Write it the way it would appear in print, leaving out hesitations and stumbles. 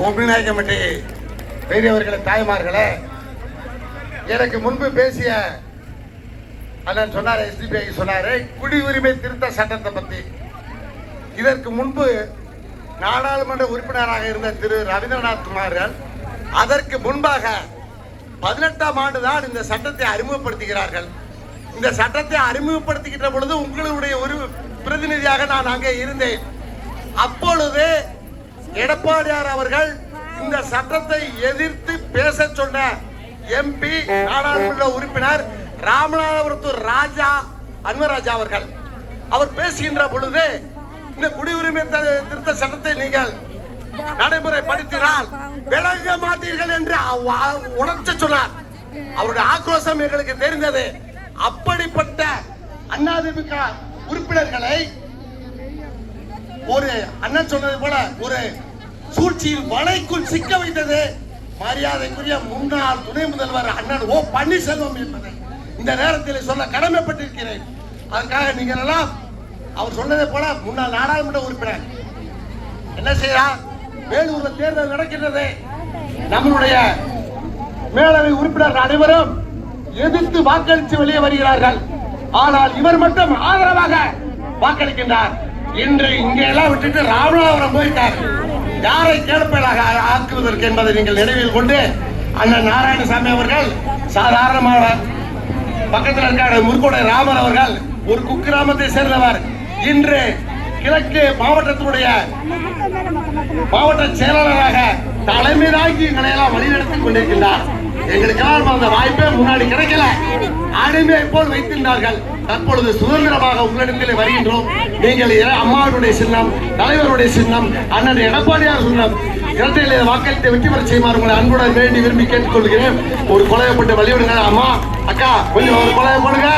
ஒப்பிநாயகம்பட்டி பெரியவர்களே, தாய்மார்களே, எனக்கு முன்பு பேசிய அண்ணன் சொன்னார், எஸ்டிபிஐ சொன்னாரு குடியுரிமை திருத்த சட்டத்தை பத்தி. இதற்கு முன்பு நாடாளுமன்ற உறுப்பினராக இருந்த திரு ரவீந்திரநாத் குமார்கள் அதற்கு முன்பாக 18ஆம் ஆண்டு தான் இந்த சட்டத்தை அறிமுகப்படுத்துகிறார்கள். இந்த சட்டத்தை அறிமுகப்படுத்துகின்ற பொழுது உங்களுடைய ஒரு பிரதிநிதியாக நான் அங்கே இருந்தேன். அப்பொழுது எடப்பாடியார் அவர்கள் இந்த சட்டத்தை எதிர்த்து பேச சொன்ன எம்பி நாடாளுமன்ற உறுப்பினர் ராமநாதபுரத்து ராஜா அன்வராஜா அவர்கள், அவர் பேசுகின்ற பொழுது இந்த குடியுரிமை திருத்த சட்டத்தை நீங்கள் நடைமுறைப்படுத்தினால் விளங்க மாட்டீர்கள் என்று உணர்ச்சி சொன்னார். அவருடைய ஆக்ரோஷம் எங்களுக்கு தெரிந்தது. அப்படிப்பட்ட அதிமுக உறுப்பினர்களை ஒரு அண்ணன் சொன்னது போல ஒரு சூழ்ச்சியில் வலைக்குள் சிக்க வைத்தது மரியாதைக்குரிய முன்னாள் துணை முதல்வர் அண்ணன் ஓ பன்னீர்செல்வம் என்பதை இந்த நேரத்தில் சொல்ல கடமைப்பட்டிருக்கிறேன். அதுக்காக நீங்கள் எல்லாம் அவர் சொன்னதை போல முன்னாள் நாடாளுமன்ற உறுப்பினர் என்ன செய்யறார்? வேலூர்ல தேர்தல் நடக்கின்றது. நம்மளுடைய மேலவை உறுப்பினர் அனைவரும் எதிர்த்து வாக்களித்து வெளியே வருகிறார்கள். ஆனால் இவர் மட்டும் ஆதரவாக வாக்களிக்கின்றார். இன்று இங்கே எல்லாம் விட்டுட்டு ராமநாதபுரம் போயிட்டார். யாரை கேட்பதாக ஆக்குவதற்கு என்பதை நீங்கள் நினைவில் கொண்டு அண்ணன் நாராயணசாமி அவர்கள் சாதாரணமாக பக்கத்தில் இருக்காரு முருகோடை ராமர் அவர்கள் ஒரு குக்கிராமத்தை சேர்ந்தவர். இன்று கிழக்கு மாவட்டத்தினுடைய மாவட்ட செயலாளராக தலைமை தாங்கி எங்களை எல்லாம் வழிநடத்திக் கொண்டிருக்கின்றார். எங்களுக்கெல்லாம் அந்த வாய்ப்பே முன்னாடி கிடைக்கல, அடிமையை போல் வைத்திருந்தார்கள். தற்பொழுது சுதந்திரமாக உங்களிடத்தில் வருகின்றோம். நீங்கள் அம்மாவுடைய சின்னம், தலைவருடைய சின்னம், அண்ணன் எடப்பாடியார் சின்னம் இரட்டையிலே வாக்களித்து வெற்றி பெற செய்யுமாறு உங்களை அன்புடன் வேண்டி விரும்பி கேட்டுக்கொள்கிறேன். ஒரு கொலையப்பட்டு வழிவிடுங்க. அம்மா, அக்கா, கொஞ்சம் ஒரு கொலையை போடுங்க.